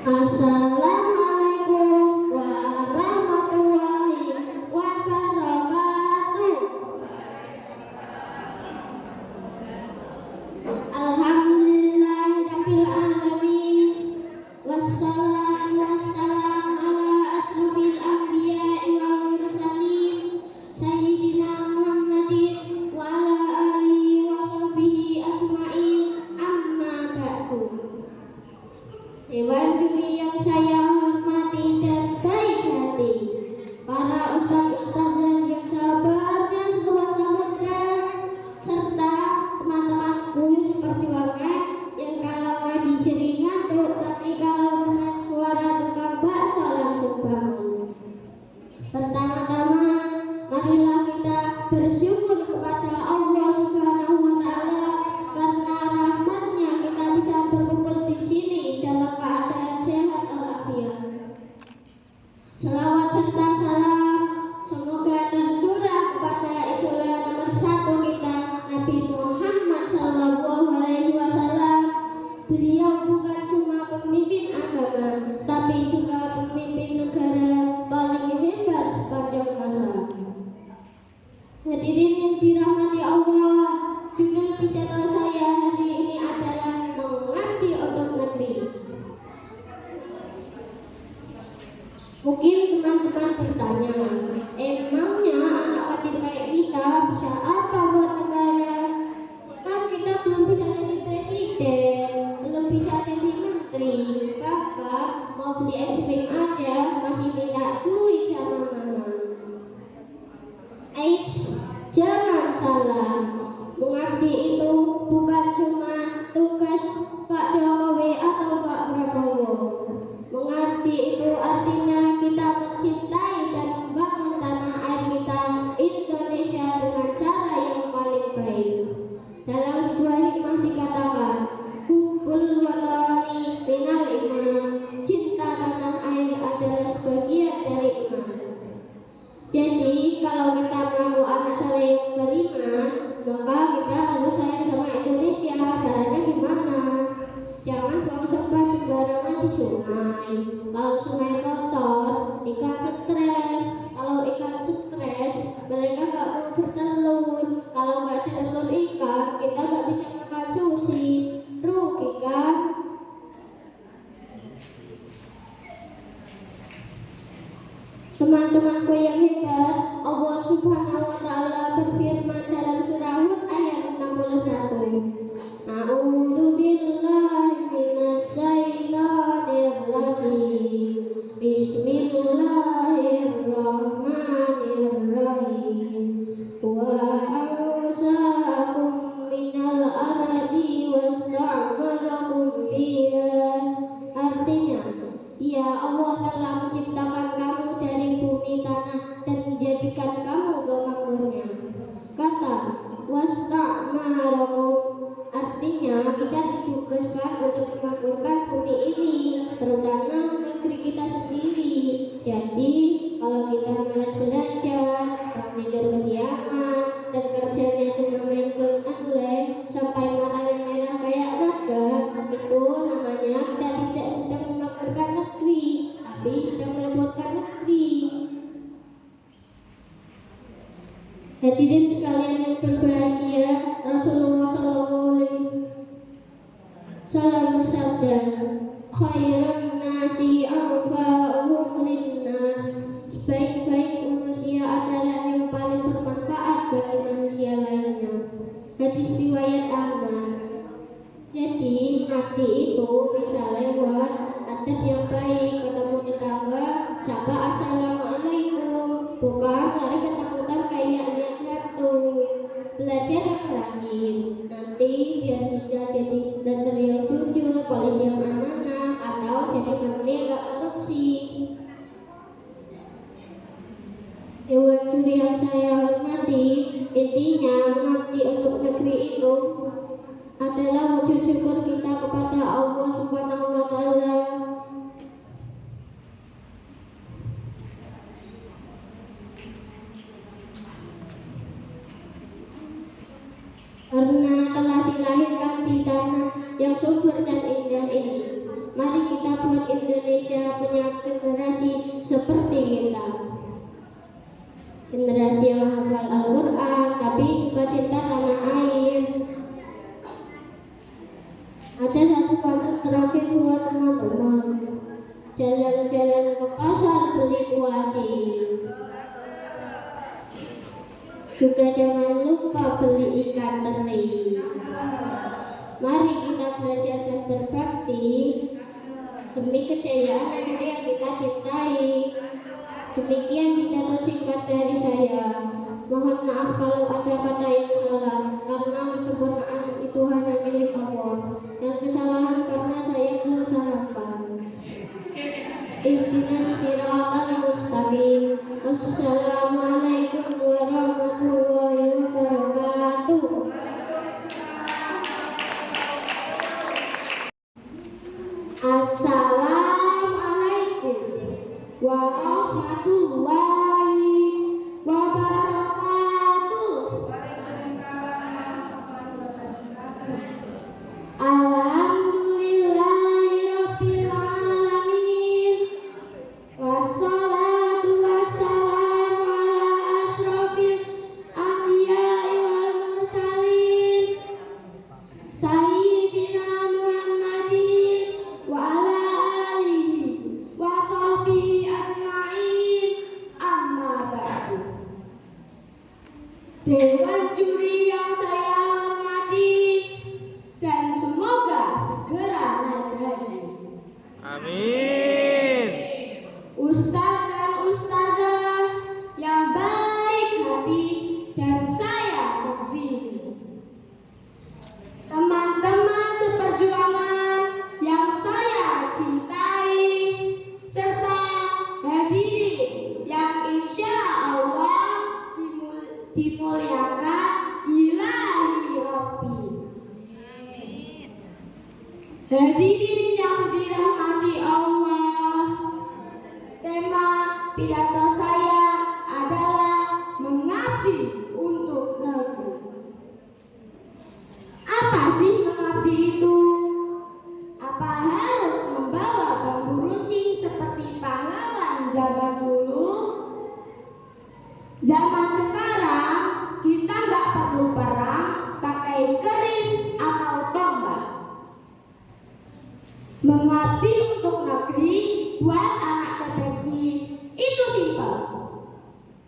Assalamualaikum warahmatullahi wabarakatuh. Alhamdulillahirabbil alamin. Wassalatu wassalamu ala asrofil anbiya'i wal mursalin sayyidina Muhammadin wa ala alihi wa sahbihi ajma'in. Amma ba'du. Dewan juri yang saya hormati dan baik hati, para ustaz-ustazah yang sabarnya seluas samudra, serta teman-temanku seperjuangan yang kalau ngaji sering ngantuk, tapi kalau dengan suara tukang bakso langsung bangun. Pertama-tama, marilah kita bersyukur kepada Allah Subhanahu wa Ta'ala karena rahmatnya kita bisa berkumpul di sini dalam keadaan sehat walafiat. Selawat serta salam semoga tercurah kepada idola nomor satu kita, Nabi Muhammad SAW. Beliau bukan cuma pemimpin agama, tapi juga pemimpin negara paling hebat sepanjang masa. Hadirin yang dirahmati Allah, judul pidato saya hari ini adalah mengabdi untuk negeri. Mungkin teman-teman bertanya, emangnya anak kecil kayak kita bisa apa buat negara? Kan kita belum bisa jadi presiden, belum bisa jadi menteri, bahkan mau beli es krim aja masih minta duit sama mama. Eits, jangan salah, mengabdi itu bukan cuma tugas Pak Jokowi atau Pak Prabowo. Mengabdi itu artinya kita mencintai dan membangun tanah air kita, Indonesia, dengan cara yang paling baik. Dalam sebuah hikmah dikatakan, hubbul watani minal iman, cinta tanah air adalah sebagian dari iman. Jadi kalau kita mau anak soleh yang beriman, maka kita harus sayang sama Indonesia. Caranya gimana? Jangan buang sampah sembarangan di sungai. Kalau sungai kotor, ikan stres. Kalau ikan stres, mereka gak mau bertelur. Kalau gak telur ikan, kita gak bisa makan sushi. Rugi kan? Teman-temanku yang hebat, Allah Subhanahu wa Ta'ala berfirman dalam surah Hud ayat 61. A'udzu billahi minasyaitonir rajim. Bismillahirrahmanirrahim. Wa ansha'akum minal ardi wasta'marakum fiha. Artinya, Dia Allah telah menciptakan kamu dari bumi tanah dan menjadikan kamu pemakmurnya. Kata wasta'marakum artinya kita ditugaskan untuk memakmurkan bumi ini, terutama negeri kita sendiri. Jadi kalau kita malas belajar, tidur kesiangan, dan kerjanya cuma main game online sampai matanya merah kayak naga, itu namanya kita tidak sedang memakmurkan negeri, tapi sedang merebutkan negeri. Hadirin sekalian yang berbahagia, Rasulullah SAW bersabda, khairun nasi anfa'uhum linnas. Sebaik-baik manusia adalah yang paling bermanfaat bagi manusia lainnya. Hadis riwayat Ahmad. Jadi mengabdi itu bisa lewat adab yang baik, ketemu tetangga, sapa assalamualaikum, bukan lari ketakutan kayak lihat hantu. Belajar yang rajin, nanti biar sudah jadi dokter yang jujur, polisi yang amanah, atau jadi menteri yang gak korupsi. Dewan juri yang saya hormati, intinya mengabdi untuk negeri itu adalah wujud syukur kita kepada Allah Subhanahu wa Ta'ala. Karena telah dilahirkan di tanah yang subur dan indah ini, Mari kita buat Indonesia punya generasi seperti kita. Generasi yang hafal Al-Quran, tapi juga cinta tanah air. Ada satu pantun terakhir buat teman-teman. Jalan-jalan ke pasar beli kuaci. Juga jangan lupa beli ikan teri. Mari kita belajar dan berbakti demi kejayaan negeri yang kita cintai. Demikian pidato singkat dari saya. Mohon maaf kalau ada kata yang salah, karena kesempurnaan itu hanya milik Allah, dan kesalahan karena saya belum sarapan. Ihdinas siratal mustaqim. Wassalamualaikum warahmatullahi wabarakatuh. Assalamualaikum warahmatullahi wabarakatuh. Alhamdulillahirabbil alamin. Wassalatu wassalamu ala asyrafil anbiya'i wal mursalin Sayyidina Muhammadin wa ala alihi wa sahbihi ajma'in. Amma ba'du. Dewan juri yang saya hormati, dan semoga segera naik haji. Amin. Ustadz dan ustazah yang baik hati dan saya takzimi. Teman-teman seperjuangan yang saya cintai, serta hadirin yang insya Allah dimuliakan ilahi Rabbi. Hadirin yang dirahmati Allah, tema pidato saya adalah mengabdi untuk negeri. Apa sih mengabdi itu? Apa harus membawa bambu runcing seperti pahlawan zaman dulu? Zaman sekarang kita nggak perlu perang pakai keris atau tombak. Mengabdi untuk negeri buat anak TPQ itu simpel,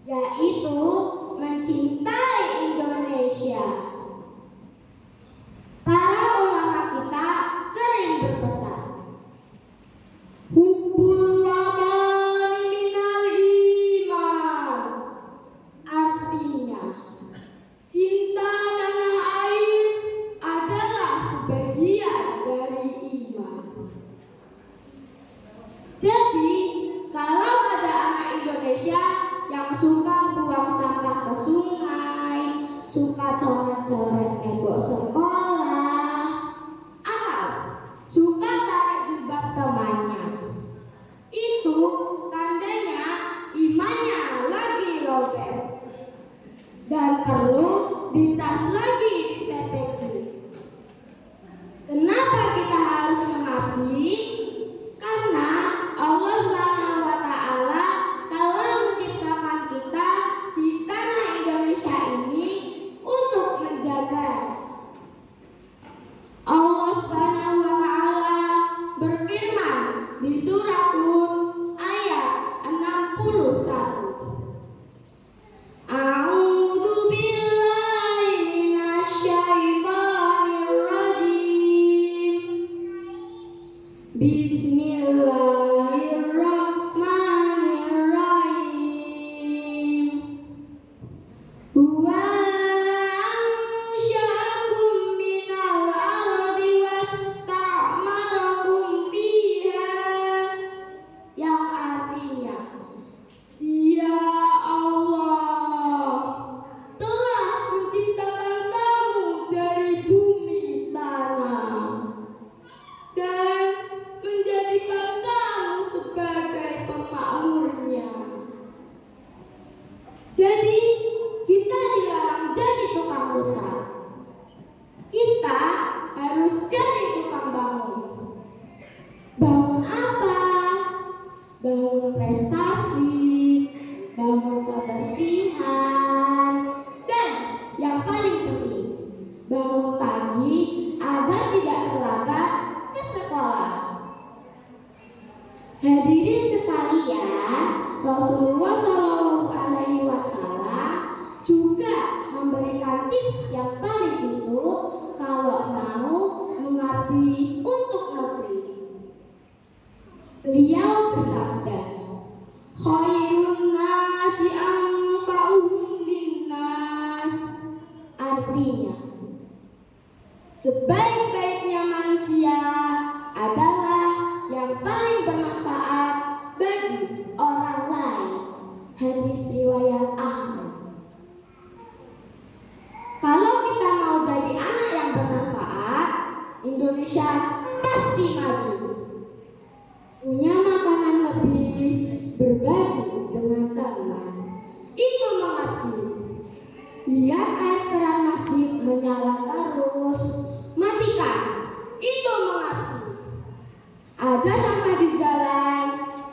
yaitu mencintai Indonesia. Para ulama kita sering berpesan, hubbul watani minal iman. Artinya, cinta tanah air adalah sebagian dari iman. Jadi, kalau ada anak Indonesia yang suka buang sampah ke sungai, suka coret-coret tembok sekolah, atau suka tarik jilbab temannya, itu tandanya imannya lagi lowbat dan perlu dicas lagi di TPQ. Kenapa kita harus mengabdi? Karena Allah Subhanahu wa Ta'ala telah menciptakan kita di tanah Indonesia ini untuk menjaga. Allah Subhanahu wa Ta'ala berfirman di surat Hud ayat 61. A'udzu billahi minasyaitonir rajim. Bismillahirrahmanirrahim. Wa ansya'akum minal ardi wasta'marakum fiha, yang artinya Dia Allah telah menciptakan kamu dari bumi tanah dan menjadikan kamu Hadirin sekalian, Rasulullah Shallallahu Alaihi Wasallam juga memberikan tips yang paling jitu kalau mau mengabdi untuk negeri. Beliau bersabda, "Khairun nasi anfa'uhum linnas." Artinya, sebaik-baiknya manusia adalah yang paling bermanfaat bagi orang lain. Hadis riwayat Ahmad. Kalau kita mau jadi anak yang bermanfaat, Indonesia pasti maju. Punya makanan lebih, berbagi dengan teman, itu mengabdi. Lihat air keran masjid menyala terus, matikan, itu mengabdi. Ada sampah di jalan,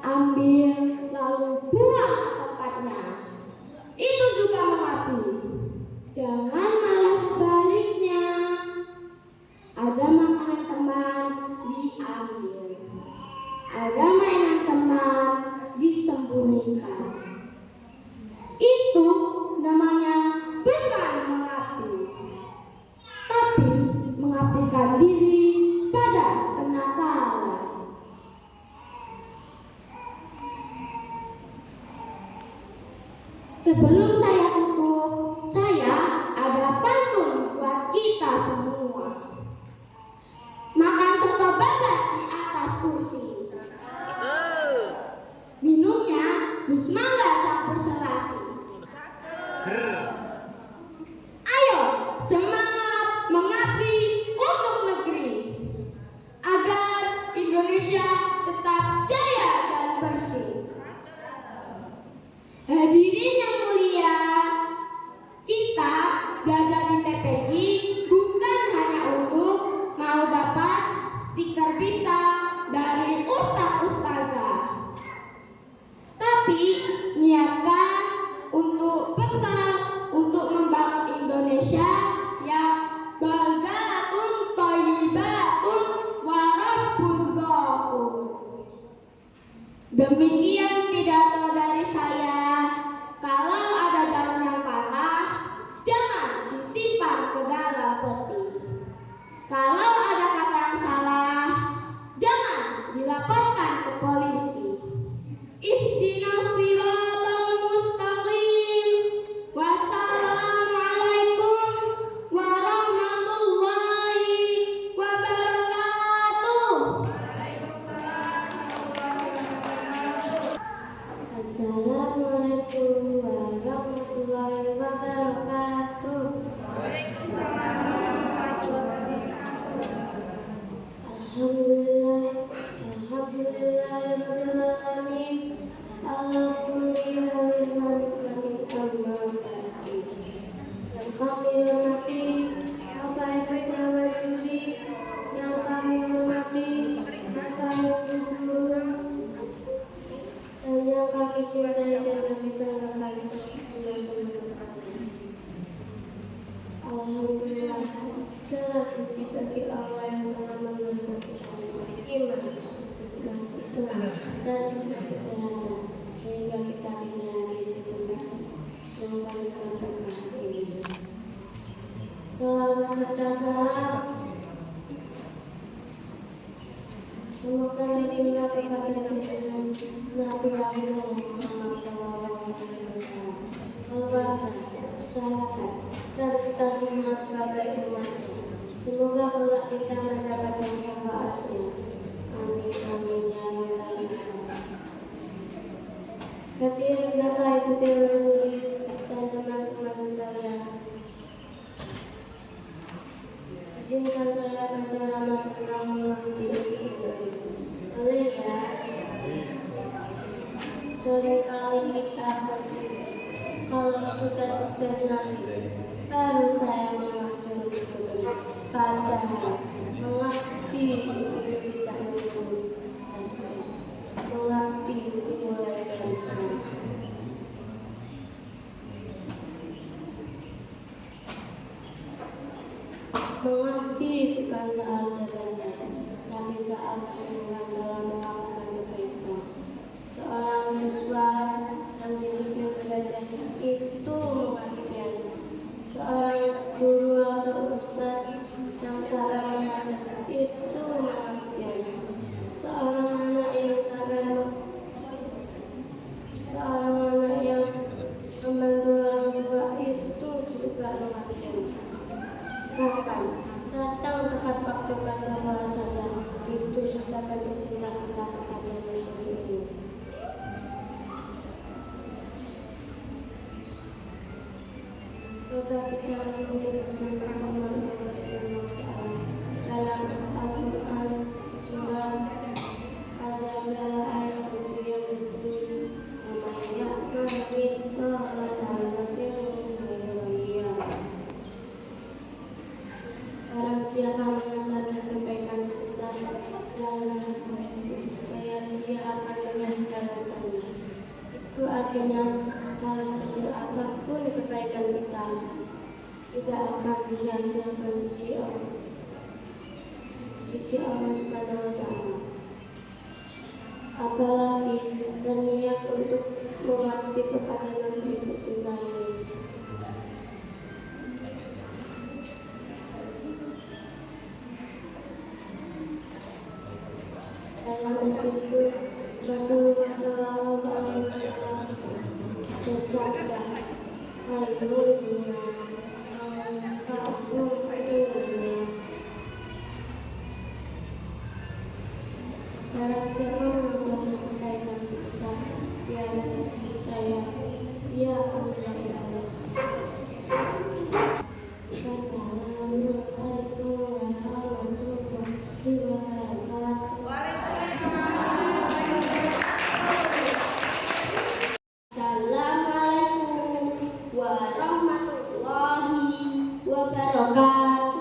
ambil lalu buang ke tempatnya, itu juga mengabdi. Jangan malah sebaliknya. Ada makanan teman diambil, ada mainan teman disembunyikan. Itu namanya bukan mengabdi, tapi mengabdikan diri pada kenakalan. Sebelum saya tutup, saya ada pantun buat kita semua. Makan soto babat di atas kursi, minumnya jus mangga campur selasi. Ayo semangat mengabdi untuk negeri, agar Indonesia tetap jaya dan bersih. Hadirin yang mulia, kita belajar di TPQ bukan hanya untuk mau dapat stiker bintang dari ustaz-ustazah, tapi niatkan untuk bekal untuk membangun Indonesia yang baldatun thayyibatun wa rabbun ghafur. Demikian pidato dari saya. Kalau ada jarum yang patah, jangan disimpan ke dalam peti. Kalau ada kata yang salah, jangan dilaporkan ke polisi. Ihdinas siratal mustaqim. Wassalamualaikum warahmatullahi wabarakatuh. Assalamualaikum warahmatullahi wabarakatuh. Alhamdulillah, alhamdulillahirabbil alamin. Ala kulli halin wa nikmatin amma ba'du. Yang kami hormati Bapak Ibu Dewan Juri, yang kami hormati Bapak Ibu Guru, dan yang kami cintai dan kami banggakan teman-teman sekalian. Alhamdulillah, segala puji bagi Allah yang telah memberikan kita nikmat iman, nikmat Islam, dan nikmat kesehatan, sehingga kita bisa hadir di tempat yang paling berberkah ini. Salawat serta salam semoga tercurah kepada junjungan Nabi Muhammad SAW, keluarga, sahabat, dan kita semua sebagai umatnya. Semoga kelak kita mendapatkan syafaatnya. Amin amin ya rabbal alamin. Hadirin Bapak Ibu Dewan Juri dan teman-teman sekalian, izinkan saya berceramah tentang mengabdi untuk negeri. Melihat seringkali kita berpikir kalau sudah sukses nanti baru saya mengabdi untuk negeri. Padahal mengabdi itu tidak menunggu sukses. Mengabdi dimulai dari sekarang. Mengabdi bukan soal jabatan, tapi soal kesungguhan dalam melakukan kebaikan. Maka kita menemui bersama firman Allah Subhanahu wa Ta'ala dalam Al-Quran surat Az-Zalzalah ayat 7 yang berbunyi Amaya ma'rizqala darratin khairiyah. Barang siapa mengajarkan kebaikan sebesar darah, niscaya dia akan melihat balasannya. Itu artinya hal sekecil apapun kebaikan kita tidak akan disia-siakan di sisi Allah Subhanahu wa Ta'ala. Apalagi berniat untuk mengabdi kepada negeri tercinta ini. Dalam tersebut Rasulullah Shallallahu Alaihi Wasallam bersabda, "Khairun nas anfa'uhum linnas." Barang siapa mengajarkan kebaikan sebesar tiada saya, dia akan melihat Wassalamualaikum warahmatullahi wabarakatuh. Assalamualaikum warahmatullahi wabarakatuh.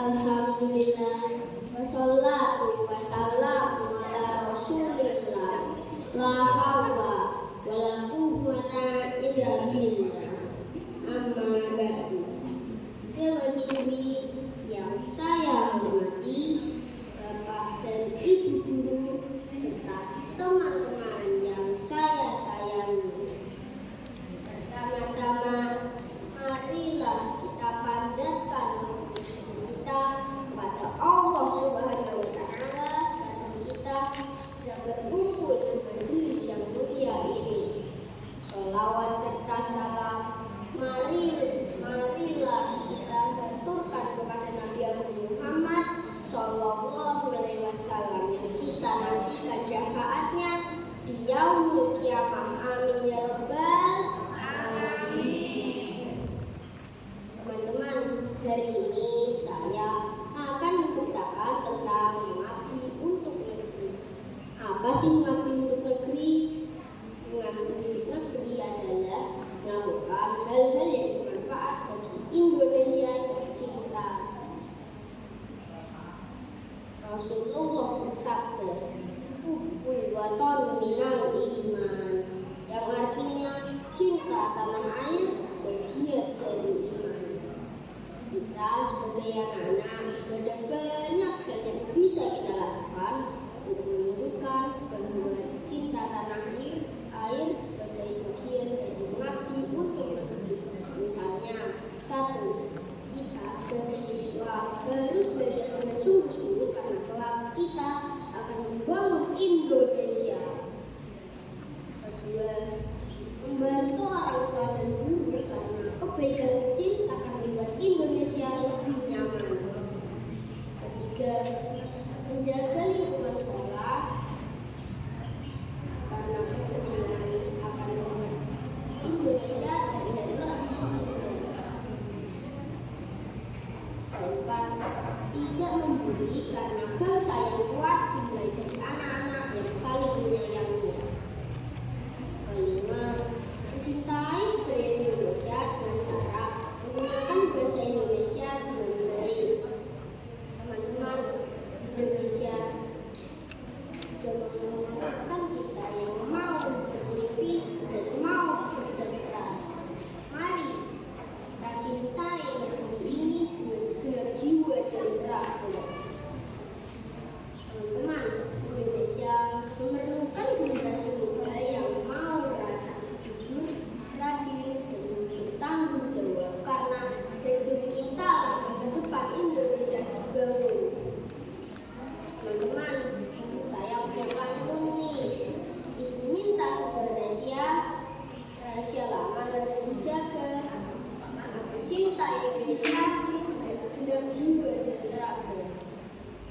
Alhamdulillah wassalatu wassalamu ala rasulillah la hawla wala quwwata illa billah. Amma ba'du. Dewan juri yang saya hormati, Bapak dan Ibu guru serta teman-teman yang saya sayangi. Pertama-tama marilah kita panjatkan kita kepada Allah Subhanahu wa Ta'ala karena kita bisa berkumpul di majelis yang mulia ini. Sholawat serta salam marilah kita haturkan kepada Nabi Agung Muhammad Sallallahu Alaihi Wasallam yang kita nantikan syafaatnya di yaumul kiamah. Amin ya rabbal alamin. Teman-teman, hari ini saya akan menceritakan tentang mengabdi untuk negeri. Apa sih mengabdi untuk negeri? Mengabdi untuk negeri adalah melakukan hal-hal yang bermanfaat bagi Indonesia tercinta. Rasulullah bersabda, "Hubbul watan minal iman," yang artinya cinta tanah air sebagian dari iman. Kita sebagai anak-anak juga ada banyak hal yang bisa kita lakukan untuk menunjukkan bahwa cinta tanah air sebagai bagian dari mengabdi untuk negeri. Misalnya, 1. Kita sebagai siswa harus belajar dengan sungguh-sungguh karena kelak kita akan membangun Indonesia. 2. Membantu orang tua dan guru karena kebaikan kecil akan membuat Indonesia lebih nyaman. 3. Menjaga lingkungan sekolah karena kebersihan akan membuat Indonesia terlihat lebih indah. 4. Tidak membuli karena bangsa yang kuat dimulai dari anak-anak yang saling menyayangi. 5. Mencintai budaya Indonesia dengan cara menggunakan bahasa Indonesia dengan baik. Teman-teman, Indonesia juga membutuhkan kita yang mau bermimpi dan mau bekerja keras. Mari kita cintai negeri ini dengan segenap jiwa dan raga. Teman-teman, Indonesia memerlukan generasi muda yang mau jujur, rajin, dan bertanggung jawab karena dari kita masa depan Indonesia dibangun. Teman-teman, saya punya pantun nih. Ibu minta sebuah rahasia lama harus dijaga. Aku cinta Indonesia dan segenap jiwa dan raga.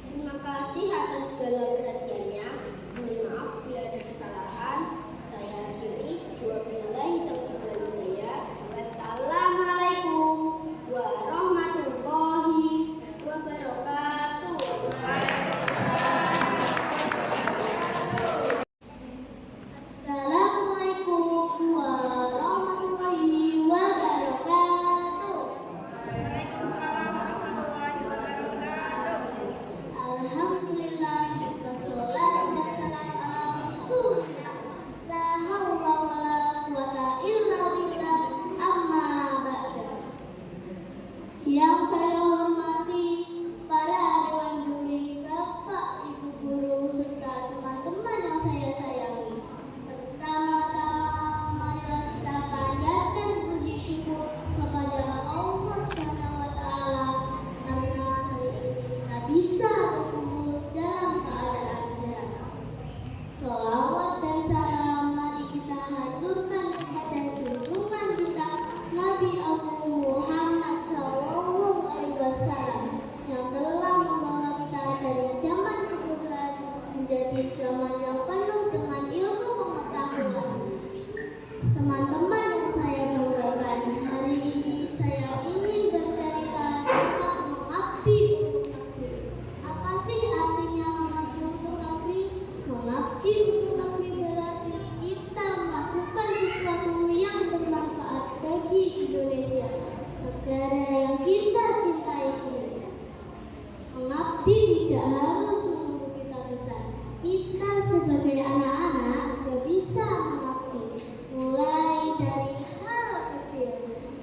Terima kasih atas segala perhatiannya. Mohon maaf bila ada kesalahan. Saya akhiri. Alhamdulillah, wassalatu wassalamu ala Rasulillah. La haula wala quwata illa billah. Amma ba'du. Yang saya hormati para dewan juri, Bapak, Ibu guru, serta teman-teman yang saya sayangi. Pertama-tama, marilah kita panjatkan puji syukur kepada Allah Subhanahu wa Ta'ala karena hari ini kita bisa berkumpul dalam keadaan sehat. Sholawat dan salam mari kita haturkan kepada junjungan kita Nabi Agung Muhammad Sallallahu Alaihi Wasallam yang telah membawa kita dari zaman kebodohan menjadi zaman yang penuh dengan ilmu pengetahuan. Teman-teman yang saya banggakan, hari ini saya ingin bercerita tentang mengabdi untuk negeri. Apa sih artinya mengabdi untuk negeri? Mengabdi untuk negeri berarti kita melakukan sesuatu yang bermanfaat bagi Indonesia, negara yang kita cintai ini. Mengabdi tidak harus menunggu kita besar. Kita sebagai anak-anak juga bisa mengabdi, mulai dari hal kecil.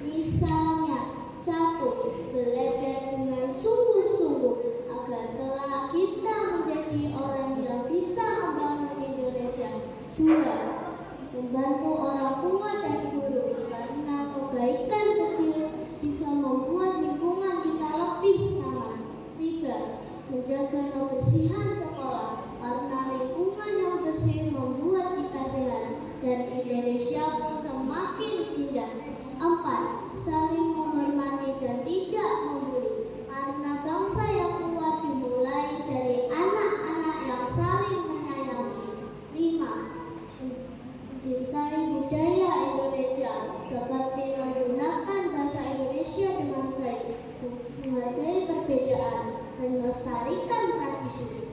Misalnya, 1. Belajar dengan sungguh-sungguh agar kelak kita menjadi orang yang bisa membangun Indonesia. 2. Membantu orang tua dan guru karena kebaikan kecil bisa membuat lingkungan kita lebih nyaman. 3. Menjaga kebersihan sekolah karena lingkungan yang bersih membuat kita sehat dan Indonesia pun semakin indah. 4. Saling menghormati dan tidak membuli karena bangsa yang kuat dimulai dari anak-anak yang saling menyayangi. 5. Mencintai budaya Indonesia seperti menggunakan bahasa Indonesia dengan baik, menghargai perbedaan dan melestarikan tradisi.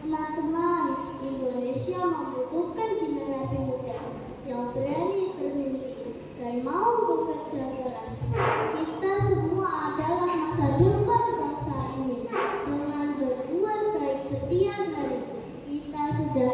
Teman-teman, Indonesia membutuhkan generasi muda yang berani bermimpi dan mau bekerja keras. Kita semua adalah masa depan bangsa ini. Dengan berbuat baik setiap hari, kita sudah